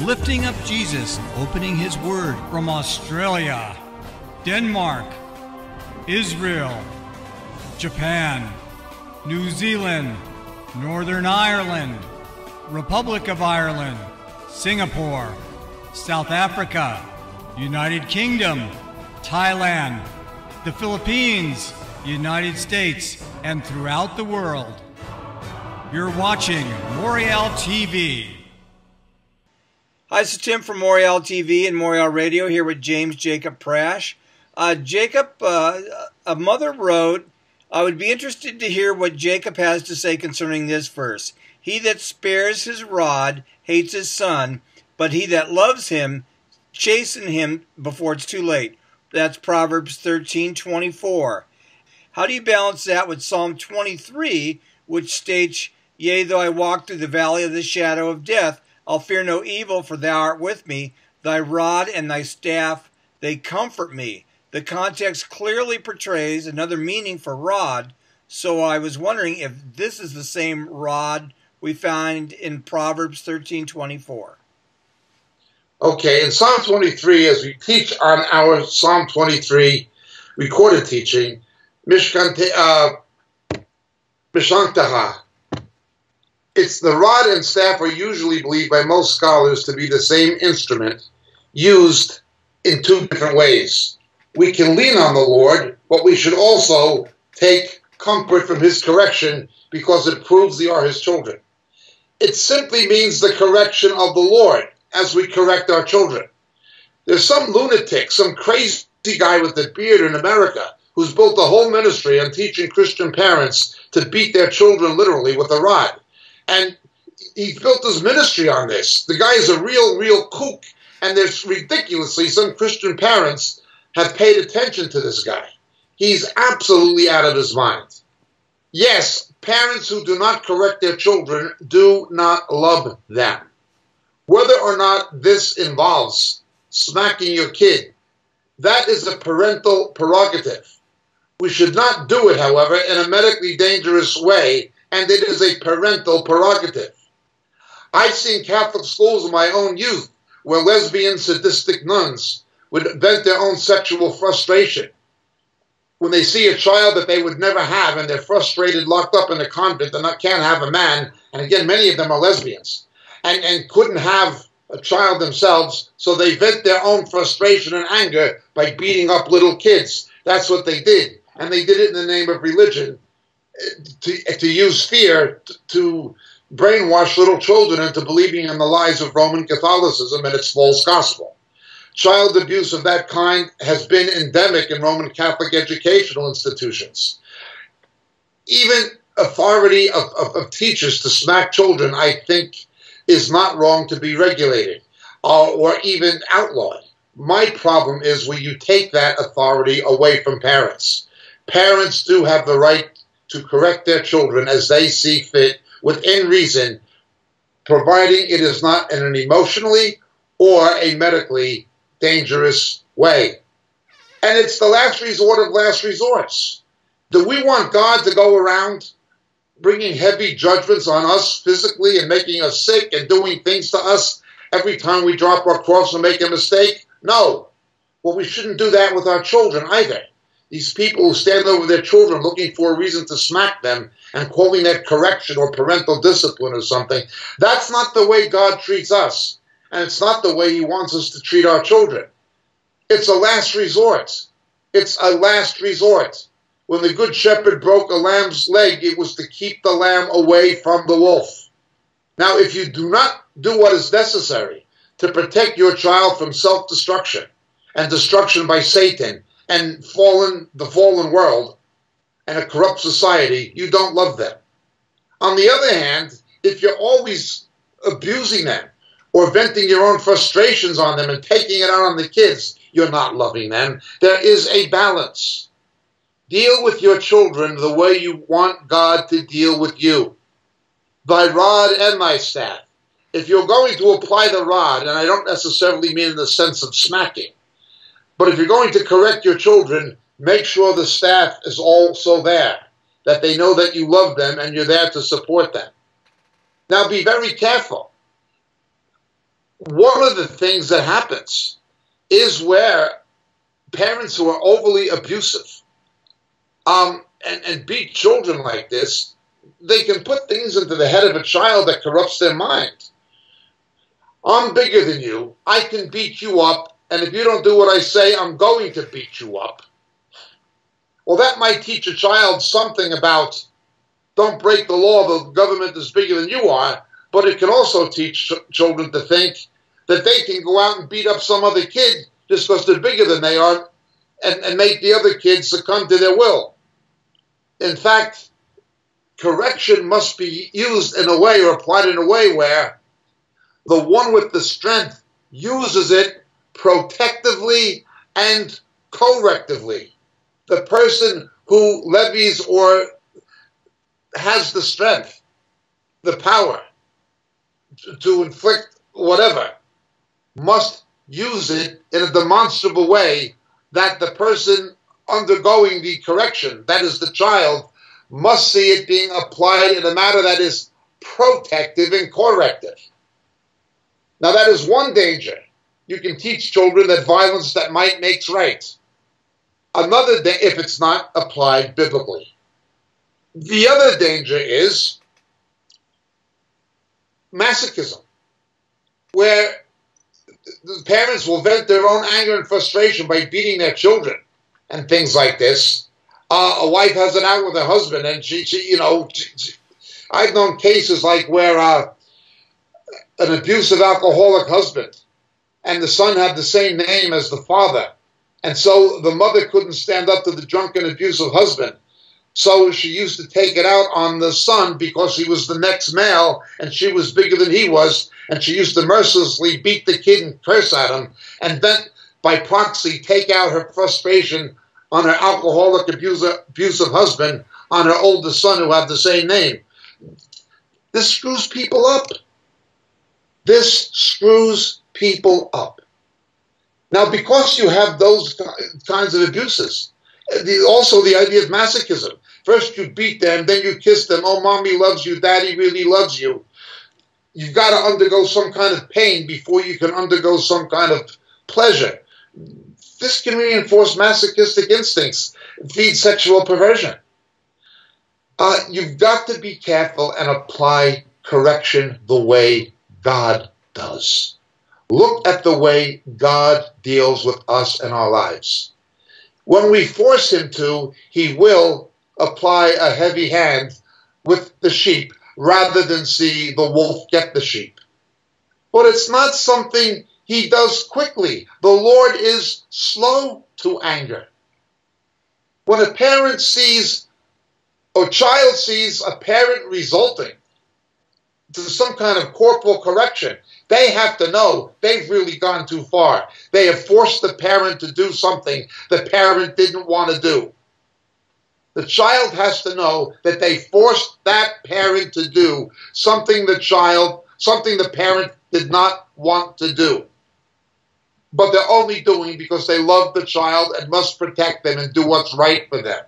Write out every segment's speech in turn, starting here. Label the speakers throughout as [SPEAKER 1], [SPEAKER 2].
[SPEAKER 1] lifting up Jesus, opening his word from Australia, Denmark, Israel, Japan, New Zealand, Northern Ireland, Republic of Ireland, Singapore, South Africa, United Kingdom, Thailand, the Philippines, United States, and throughout the world. You're watching Moriel TV. Hi, this is Tim from Moriel TV and Moriel Radio here with James Jacob Prasch. Jacob, a mother wrote, I would be interested to hear what Jacob has to say concerning this verse. He that spares his rod hates his son, but he that loves him chasten him before it's too late. That's Proverbs 13:24. How do you balance that with Psalm 23, which states, Yea, though I walk through the valley of the shadow of death, I'll fear no evil, for thou art with me. Thy rod and thy staff, they comfort me. The context clearly portrays another meaning for rod, so I was wondering if this is the same rod we find in Proverbs 13:24.
[SPEAKER 2] Okay, in Psalm 23, as we teach on our Psalm 23 recorded teaching, Mishantaha, it's the rod and staff are usually believed by most scholars to be the same instrument used in two different ways. We can lean on the Lord, but we should also take comfort from his correction because it proves we are his children. It simply means the correction of the Lord as we correct our children. There's some lunatic, some crazy guy with a beard in America who's built a whole ministry on teaching Christian parents to beat their children literally with a rod. And he's built his ministry on this. The guy is a real kook. And there's ridiculously some Christian parents have paid attention to this guy. He's absolutely out of his mind. Yes, parents who do not correct their children do not love them. Whether or not this involves smacking your kid, that is a parental prerogative. We should not do it, however, in a medically dangerous way, and it is a parental prerogative. I've seen Catholic schools in my own youth where lesbian sadistic nuns would vent their own sexual frustration when they see a child that they would never have and they're frustrated, locked up in a convent and can't have a man, and again, many of them are lesbians, and couldn't have a child themselves, so they vent their own frustration and anger by beating up little kids. That's what they did, and they did it in the name of religion, to use fear to brainwash little children into believing in the lies of Roman Catholicism and its false gospel. Child abuse of that kind has been endemic in Roman Catholic educational institutions. Even authority of teachers to smack children, I think, is not wrong to be regulated or even outlawed. My problem is when you take that authority away from parents. Parents do have the right to correct their children as they see fit within reason, providing it is not in an emotionally or a medically dangerous way. And it's the last resort of last resorts. Do we want God to go around bringing heavy judgments on us physically and making us sick and doing things to us every time we drop our cross and make a mistake? No. Well, we shouldn't do that with our children either. These people who stand over their children looking for a reason to smack them and calling that correction or parental discipline or something, that's not the way God treats us. And it's not the way he wants us to treat our children. It's a last resort. It's a last resort. When the good shepherd broke a lamb's leg, it was to keep the lamb away from the wolf. Now, if you do not do what is necessary to protect your child from self-destruction and destruction by Satan and the fallen world and a corrupt society, you don't love them. On the other hand, if you're always abusing them or venting your own frustrations on them and taking it out on the kids, you're not loving them. There is a balance. Deal with your children the way you want God to deal with you. Thy rod and thy staff. If you're going to apply the rod, and I don't necessarily mean in the sense of smacking, but if you're going to correct your children, make sure the staff is also there, that they know that you love them and you're there to support them. Now be very careful. one of the things that happens is where parents who are overly abusive and beat children like this, they can put things into the head of a child that corrupts their mind. I'm bigger than you. I can beat you up, and if you don't do what I say, I'm going to beat you up. Well, that might teach a child something about don't break the law, the government is bigger than you are, but it can also teach children to think that they can go out and beat up some other kid just because they're bigger than they are and make the other kids succumb to their will. In fact, correction must be used in a way or applied in a way where the one with the strength uses it protectively and correctively. The person who levies or has the strength, the power to inflict whatever, must use it in a demonstrable way that the person undergoing the correction, that is the child, must see it being applied in a manner that is protective and corrective. Now that is one danger. You can teach children that violence that might makes right. Another, if it's not applied biblically. The other danger is masochism, where the parents will vent their own anger and frustration by beating their children and things like this. A wife has it out with her husband, and I've known cases like where an abusive alcoholic husband and the son had the same name as the father, and so the mother couldn't stand up to the drunken abusive husband. So she used to take it out on the son because he was the next male and she was bigger than he was, and she used to mercilessly beat the kid and curse at him, and then by proxy take out her frustration on her alcoholic abusive husband on her oldest son who had the same name. This screws people up. This screws people up. Now, because you have those kinds of abuses, also the idea of masochism. First you beat them, then you kiss them. Oh, mommy loves you, daddy really loves you. You've got to undergo some kind of pain before you can undergo some kind of pleasure. This can reinforce masochistic instincts, feed sexual perversion. You've got to be careful and apply correction the way God does. Look at the way God deals with us in our lives. When we force him to, he will apply a heavy hand with the sheep rather than see the wolf get the sheep. But it's not something he does quickly. The Lord is slow to anger. When a parent sees, or child sees a parent resulting to some kind of corporal correction, they have to know they've really gone too far. They have forced the parent to do something the parent didn't want to do. The child has to know that they forced that parent to do something the parent did not want to do. But they're only doing because they love the child and must protect them and do what's right for them.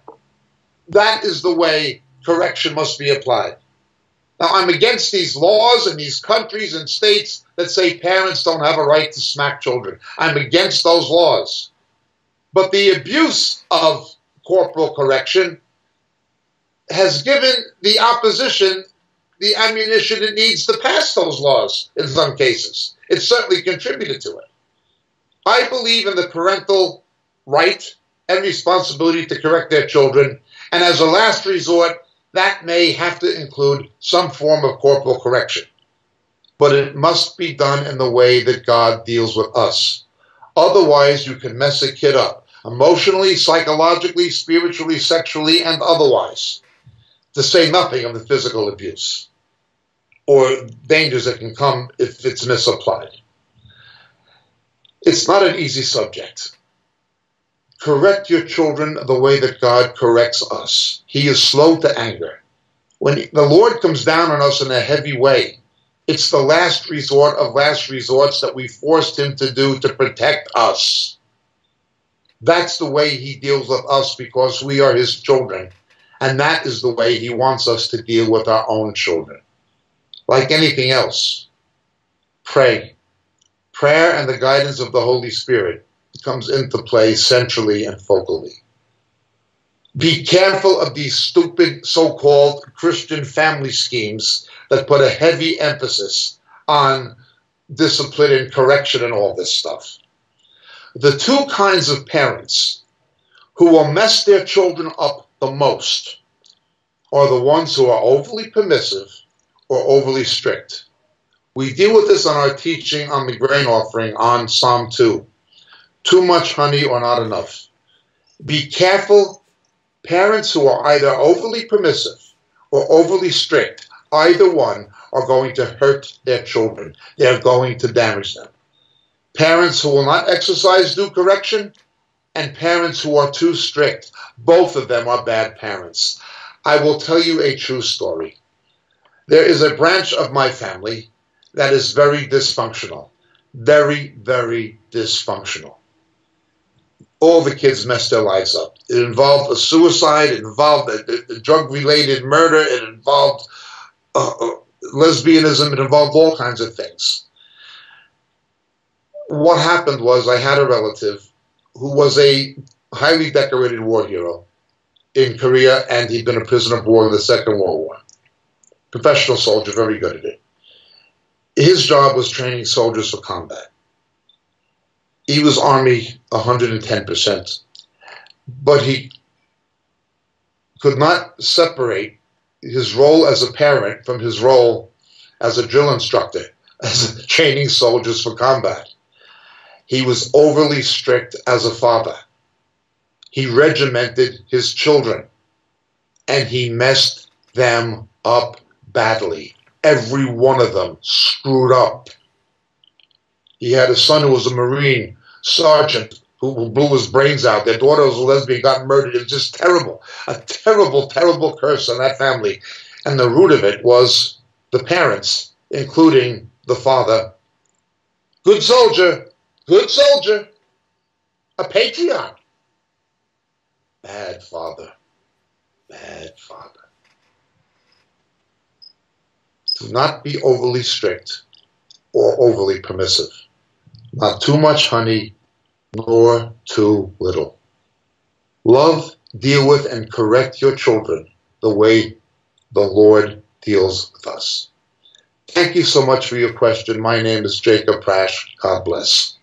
[SPEAKER 2] That is the way correction must be applied. Now, I'm against these laws in these countries and states that say parents don't have a right to smack children. I'm against those laws. But the abuse of corporal correction has given the opposition the ammunition it needs to pass those laws in some cases. It certainly contributed to it. I believe in the parental right and responsibility to correct their children, and as a last resort, that may have to include some form of corporal correction. But it must be done in the way that God deals with us. Otherwise, you can mess a kid up, emotionally, psychologically, spiritually, sexually, and otherwise, to say nothing of the physical abuse or dangers that can come if it's misapplied. It's not an easy subject. Correct your children the way that God corrects us. He is slow to anger. When the Lord comes down on us in a heavy way, it's the last resort of last resorts that we forced him to do to protect us. That's the way he deals with us because we are his children. And that is the way he wants us to deal with our own children. Like anything else, pray, prayer and the guidance of the Holy Spirit comes into play centrally and focally. Be careful of these stupid so-called Christian family schemes that put a heavy emphasis on discipline and correction and all this stuff. The two kinds of parents who will mess their children up the most are the ones who are overly permissive or overly strict. We deal with this on our teaching on the grain offering on Psalm 2. Too much honey or not enough. Be careful. Parents who are either overly permissive or overly strict, either one, are going to hurt their children. They're going to damage them. Parents who will not exercise due correction and parents who are too strict, both of them are bad parents. I will tell you a true story. There is a branch of my family that is very dysfunctional. Very, very dysfunctional. All the kids messed their lives up. It involved a suicide, it involved a drug-related murder, it involved lesbianism, it involved all kinds of things. What happened was I had a relative who was a highly decorated war hero in Korea, and he'd been a prisoner of war in the Second World War. Professional soldier, very good at it. His job was training soldiers for combat. He was Army 110%, but he could not separate his role as a parent from his role as a drill instructor, as training soldiers for combat. He was overly strict as a father. He regimented his children, and he messed them up badly. Every one of them screwed up. He had a son who was a Marine sergeant who blew his brains out. Their daughter was a lesbian, got murdered. It was just terrible. A terrible, terrible curse on that family. And the root of it was the parents, including the father. Good soldier, a patriot. Bad father, bad father. Do not be overly strict or overly permissive. Not too much honey, nor too little. Love, deal with, and correct your children the way the Lord deals with us. Thank you so much for your question. My name is Jacob Prasch. God bless.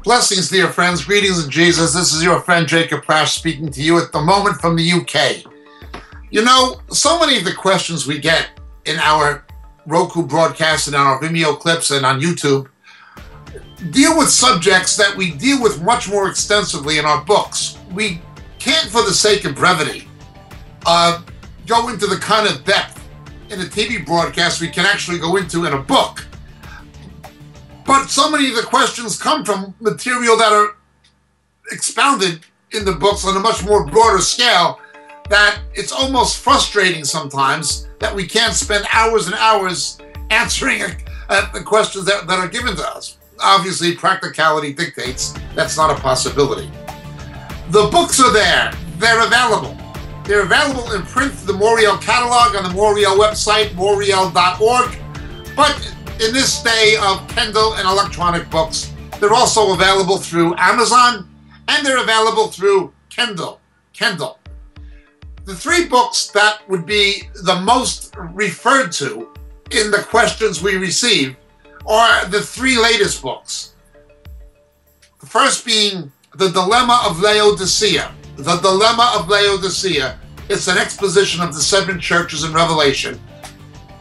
[SPEAKER 3] Blessings, dear friends. Greetings in Jesus. This is your friend Jacob Prasch speaking to you at the moment from the UK. You know, so many of the questions we get in our Roku broadcast and on our Vimeo clips and on YouTube deal with subjects that we deal with much more extensively in our books. We can't, for the sake of brevity, go into the kind of depth in a TV broadcast we can actually go into in a book. But so many of the questions come from material that are expounded in the books on a much more broader scale that it's almost frustrating sometimes that we can't spend hours and hours answering the questions that are given to us. Obviously, practicality dictates that's not a possibility. The books are there. They're available. They're available in print through the Moriel catalog on the Moriel website, moriel.org. But in this day of Kindle and electronic books, they're also available through Amazon, and they're available through Kindle. The three books that would be the most referred to in the questions we receive are the three latest books. The first being The Dilemma of Laodicea. The Dilemma of Laodicea. It's an exposition of the seven churches in Revelation,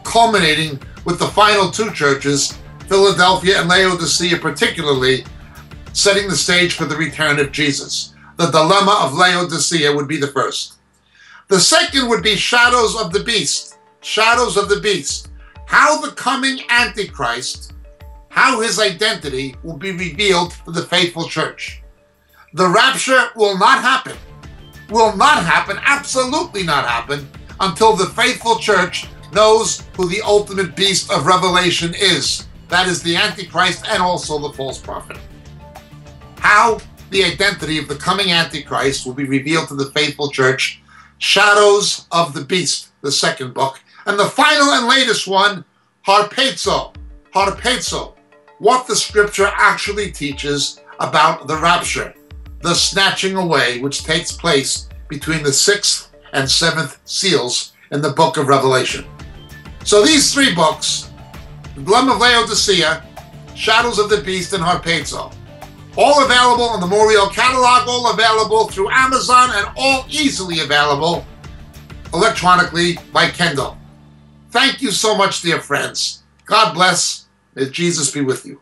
[SPEAKER 3] culminating with the final two churches, Philadelphia and Laodicea particularly, setting the stage for the return of Jesus. The Dilemma of Laodicea would be the first. The second would be Shadows of the Beast. Shadows of the Beast. How the coming Antichrist how his identity will be revealed to the faithful church. The rapture will not happen, absolutely not happen, until the faithful church knows who the ultimate beast of Revelation is. That is the Antichrist and also the false prophet. How the identity of the coming Antichrist will be revealed to the faithful church, Shadows of the Beast, the second book, and the final and latest one, harpazo, what the scripture actually teaches about the rapture, the snatching away which takes place between the 6th and 7th seals in the book of Revelation. So these 3 books, The Gem of Laodicea, Shadows of the Beast, and harpazo, all available on the Moriel catalog, all available through Amazon, and all easily available electronically by Kindle. Thank you so much, dear friends. God bless. May Jesus be with you.